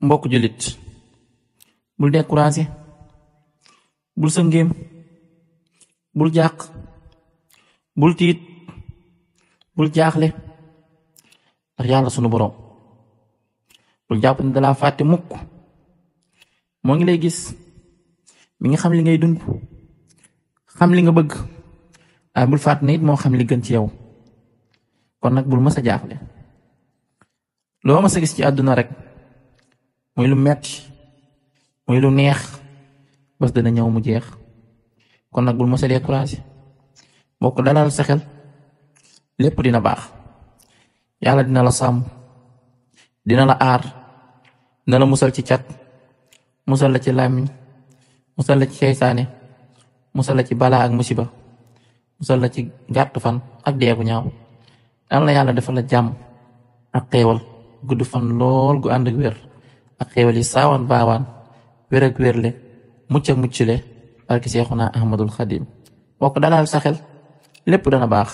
mbokk julit bul découragé bul sëngéem bul jàq bul tiit bul jaaxle ndax yàlla sunu borom bul jàpp ne dalaa fàtte mukk moo ngi lay gis mi ngi xam li ngay dund xam li nga bëgg waaye bul fàtte ne it moo xam li gën ci yow kon nag bul mës a jaaxle loo mës a gis ci àdduna rek muy lu metti muy lu neex bés dana ñëw mu jeex kon nag bul mës a découragé bokk dalal sa xel lépp dina baax yàlla dina la sàmm dina la aar dina la musal ci cat musal la ci làmmiñ musal la ci seytaane musal la ci balaa ak musiba musal la ci gàtt fan ak deegu ñaaw dal na yàlla defal la jàmm ak xéewal gudd fan lool gu ànd ak wér ak xéewal yi saawaan baawaan wér ak wérle mucc ak muccule barki Seexuna Ahmadul Xadim bokk dalal sa xel lépp dana baax